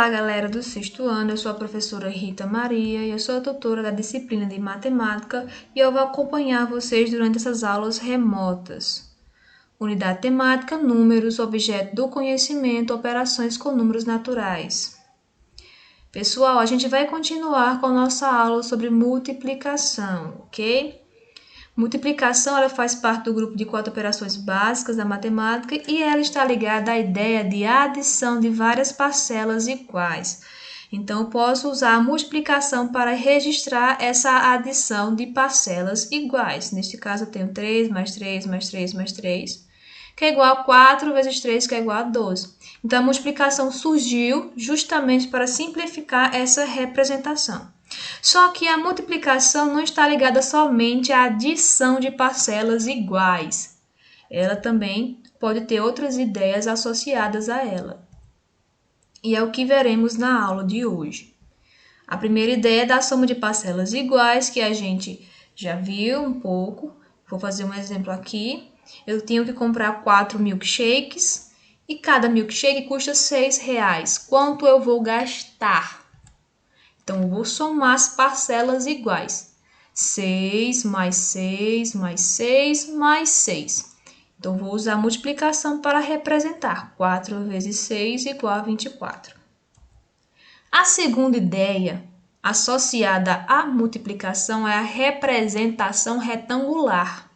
Olá, galera do sexto ano, eu sou a professora Rita Maria e eu sou a tutora da disciplina de matemática e eu vou acompanhar vocês durante essas aulas remotas. Unidade temática, números, objeto do conhecimento, operações com números naturais. Pessoal, a gente vai continuar com a nossa aula sobre multiplicação, ok? Multiplicação ela faz parte do grupo de 4 operações básicas da matemática e ela está ligada à ideia de adição de várias parcelas iguais. Então, eu posso usar a multiplicação para registrar essa adição de parcelas iguais. Neste caso, eu tenho 3 mais 3 mais 3 mais 3, que é igual a 4 vezes 3, que é igual a 12. Então, a multiplicação surgiu justamente para simplificar essa representação. Só que a multiplicação não está ligada somente à adição de parcelas iguais. Ela também pode ter outras ideias associadas a ela. E é o que veremos na aula de hoje. A primeira ideia é da soma de parcelas iguais, que a gente já viu um pouco. Vou fazer um exemplo aqui. Eu tenho que comprar 4 milkshakes e cada milkshake custa R$6. Quanto eu vou gastar? Então, eu vou somar as parcelas iguais. 6 mais 6 mais 6 mais 6. Então, vou usar a multiplicação para representar. 4 vezes 6 igual a 24. A segunda ideia associada à multiplicação é a representação retangular.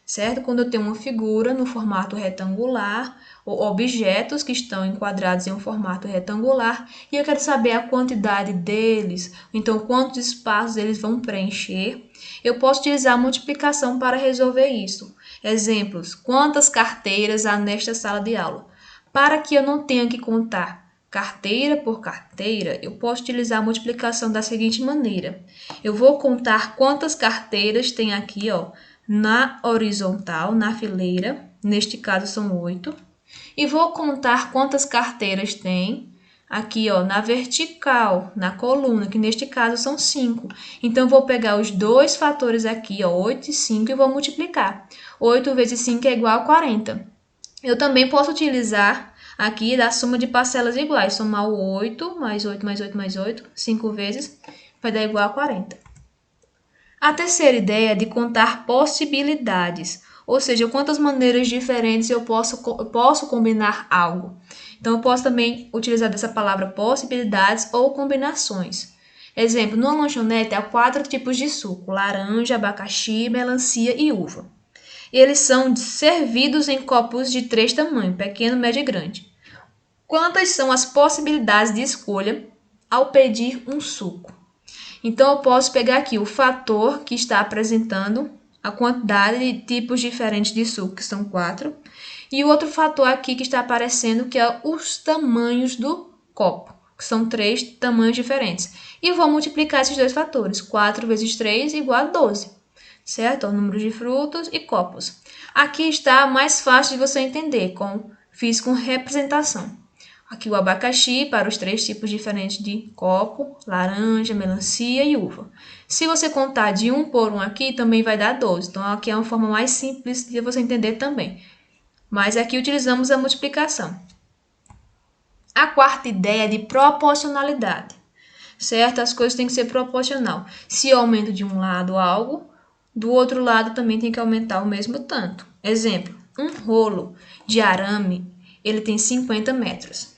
Certo? Quando eu tenho uma figura no formato retangular, ou objetos que estão enquadrados em um formato retangular, e eu quero saber a quantidade deles, então quantos espaços eles vão preencher, eu posso utilizar a multiplicação para resolver isso. Exemplos: quantas carteiras há nesta sala de aula? Para que eu não tenha que contar carteira por carteira, eu posso utilizar a multiplicação da seguinte maneira. Eu vou contar quantas carteiras tem aqui, ó, na horizontal, na fileira, neste caso são 8, e vou contar quantas carteiras tem aqui, ó, na vertical, na coluna, que neste caso são 5. Então, vou pegar os dois fatores aqui, ó, 8 e 5, e vou multiplicar. 8 vezes 5 é igual a 40. Eu também posso utilizar aqui da soma de parcelas iguais, somar o 8 mais 8 mais 8 mais 8, 5 vezes, vai dar igual a 40. A terceira ideia é de contar possibilidades, ou seja, quantas maneiras diferentes eu posso combinar algo. Então, eu posso também utilizar dessa palavra possibilidades ou combinações. Exemplo, numa lanchonete há 4 tipos de suco: laranja, abacaxi, melancia e uva. E eles são servidos em copos de 3 tamanhos: pequeno, médio e grande. Quantas são as possibilidades de escolha ao pedir um suco? Então, eu posso pegar aqui o fator que está apresentando a quantidade de tipos diferentes de suco, que são 4, e o outro fator aqui que está aparecendo, que é os tamanhos do copo, que são 3 tamanhos diferentes. E vou multiplicar esses dois fatores. 4 vezes 3 igual a 12, certo? O número de frutos e copos. Aqui está mais fácil de você entender, fiz com representação. Aqui o abacaxi para os 3 tipos diferentes de copo: laranja, melancia e uva. Se você contar de 1 por 1 aqui, também vai dar 12. Então, aqui é uma forma mais simples de você entender também. Mas aqui utilizamos a multiplicação. A quarta ideia é de proporcionalidade. Certo? As coisas têm que ser proporcional. Se eu aumento de um lado algo, do outro lado também tem que aumentar o mesmo tanto. Exemplo, um rolo de arame, ele tem 50 metros.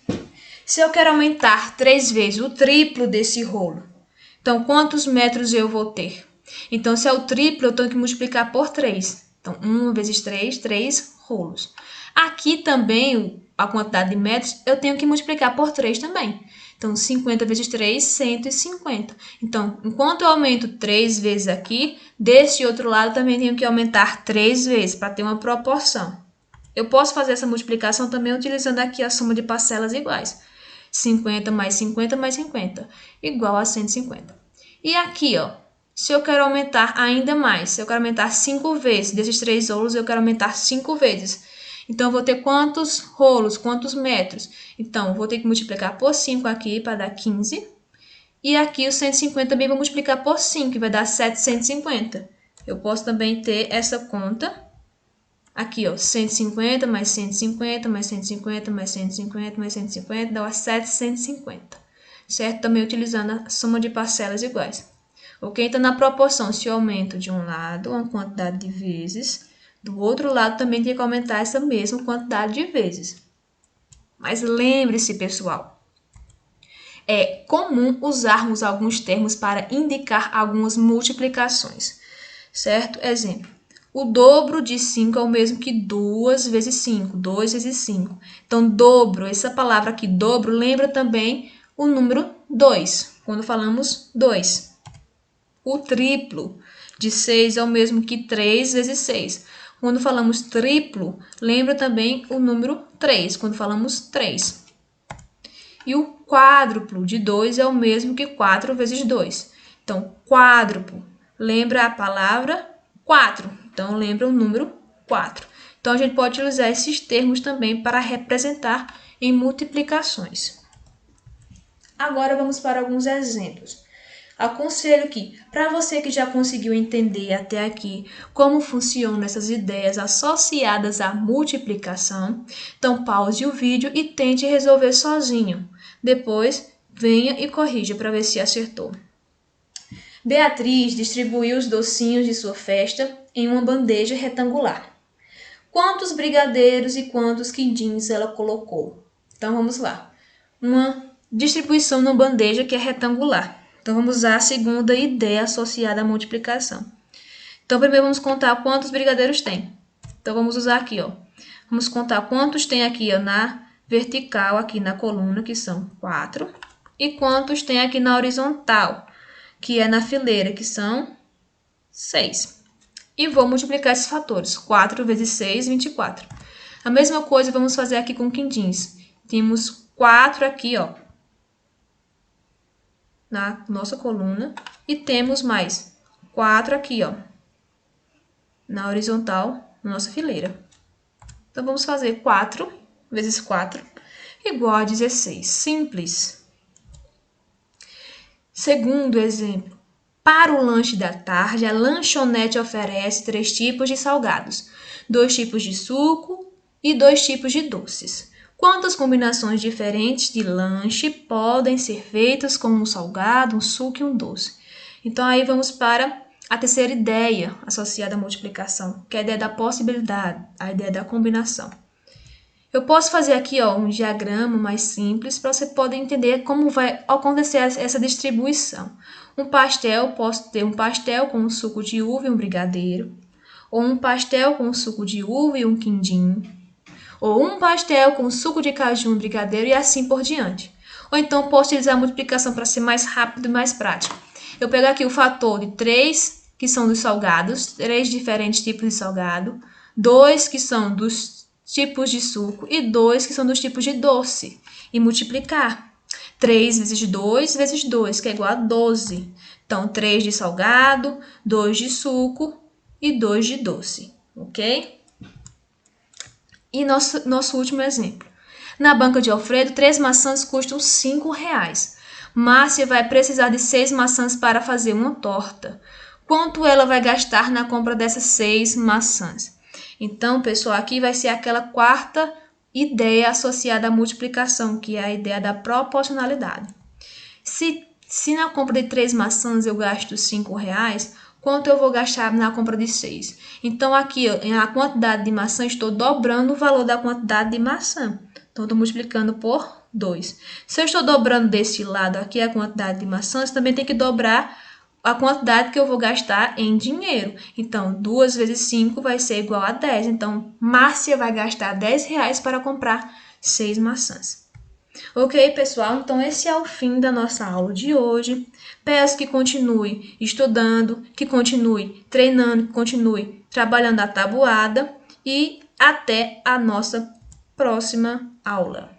Se eu quero aumentar 3 vezes o triplo desse rolo, então quantos metros eu vou ter? Então, se é o triplo, eu tenho que multiplicar por 3. Então, 1 vezes 3, 3 rolos. Aqui também, a quantidade de metros, eu tenho que multiplicar por 3 também. Então, 50 vezes 3, 150. Então, enquanto eu aumento 3 vezes aqui, desse outro lado também tenho que aumentar 3 vezes, para ter uma proporção. Eu posso fazer essa multiplicação também utilizando aqui a soma de parcelas iguais. 50 mais 50 mais 50, igual a 150. E aqui, ó, se eu quero aumentar ainda mais, se eu quero aumentar 5 vezes, desses 3 rolos eu quero aumentar 5 vezes. Então, eu vou ter quantos rolos, quantos metros? Então, eu vou ter que multiplicar por 5 aqui para dar 15. E aqui o 150 também vou multiplicar por 5, que vai dar 750. Eu posso também ter essa conta. Aqui, ó, 150 mais 150 mais 150 mais 150 mais 150 dá 750. certo? Também utilizando a soma de parcelas iguais. Ok? Então, na proporção, se eu aumento de um lado uma quantidade de vezes, do outro lado também tem que aumentar essa mesma quantidade de vezes. Mas lembre-se, pessoal, é comum usarmos alguns termos para indicar algumas multiplicações, certo? Exemplo, o dobro de 5 é o mesmo que 2 vezes 5, 2 vezes 5. Então, dobro, essa palavra aqui, dobro, lembra também o número 2, quando falamos 2. O triplo de 6 é o mesmo que 3 vezes 6. Quando falamos triplo, lembra também o número 3, quando falamos 3. E o quádruplo de 2 é o mesmo que 4 vezes 2. Então, quádruplo, lembra a palavra 4. Então, lembra o número 4. Então, a gente pode utilizar esses termos também para representar em multiplicações. Agora, vamos para alguns exemplos. Aconselho que, para você que já conseguiu entender até aqui como funcionam essas ideias associadas à multiplicação, então pause o vídeo e tente resolver sozinho. Depois, venha e corrija para ver se acertou. Beatriz distribuiu os docinhos de sua festa em uma bandeja retangular. Quantos brigadeiros e quantos quindins ela colocou? Então, vamos lá. Uma distribuição numa bandeja que é retangular. Então, vamos usar a segunda ideia associada à multiplicação. Então, primeiro vamos contar quantos brigadeiros tem. Então, vamos usar aqui, ó. Vamos contar quantos tem aqui, ó, na vertical, aqui na coluna, que são 4. E quantos tem aqui na horizontal, que é na fileira, que são 6. E vou multiplicar esses fatores. 4 vezes 6, 24. A mesma coisa vamos fazer aqui com quindins. Temos 4 aqui, ó, na nossa coluna, e temos mais 4 aqui, ó, na horizontal, na nossa fileira. Então, vamos fazer 4 vezes 4 igual a 16. Simples. Segundo exemplo. Para o lanche da tarde, a lanchonete oferece 3 tipos de salgados, 2 tipos de suco e 2 tipos de doces. Quantas combinações diferentes de lanche podem ser feitas com um salgado, um suco e um doce? Então, aí vamos para a terceira ideia associada à multiplicação, que é a ideia da possibilidade, a ideia da combinação. Eu posso fazer aqui, ó, um diagrama mais simples para você poder entender como vai acontecer essa distribuição. Um pastel, posso ter um pastel com um suco de uva e um brigadeiro, ou um pastel com suco de uva e um quindim, ou um pastel com suco de caju e um brigadeiro e assim por diante. Ou então posso utilizar a multiplicação para ser mais rápido e mais prático. Eu pego aqui o fator de 3, que são dos salgados, 3 diferentes tipos de salgado, 2 que são dos tipos de suco e 2 que são dos tipos de doce, e multiplicar. 3 vezes 2 vezes 2, que é igual a 12. Então, 3 de salgado, 2 de suco e 2 de doce, ok? E nosso último exemplo. Na banca de Alfredo, 3 maçãs custam R$5. Márcia vai precisar de 6 maçãs para fazer uma torta. Quanto ela vai gastar na compra dessas 6 maçãs? Então, pessoal, aqui vai ser aquela quarta ideia associada à multiplicação, que é a ideia da proporcionalidade. Se na compra de 3 maçãs eu gasto R$5, quanto eu vou gastar na compra de 6? Então, aqui, a quantidade de maçã, estou dobrando o valor da quantidade de maçã. Então, estou multiplicando por 2. Se eu estou dobrando desse lado aqui a quantidade de maçãs, também tem que dobrar a quantidade que eu vou gastar em dinheiro. Então, 2 vezes 5 vai ser igual a 10. Então, Márcia vai gastar R$10 para comprar 6 maçãs. Ok, pessoal? Então, esse é o fim da nossa aula de hoje. Peço que continue estudando, que continue treinando, que continue trabalhando a tabuada e até a nossa próxima aula.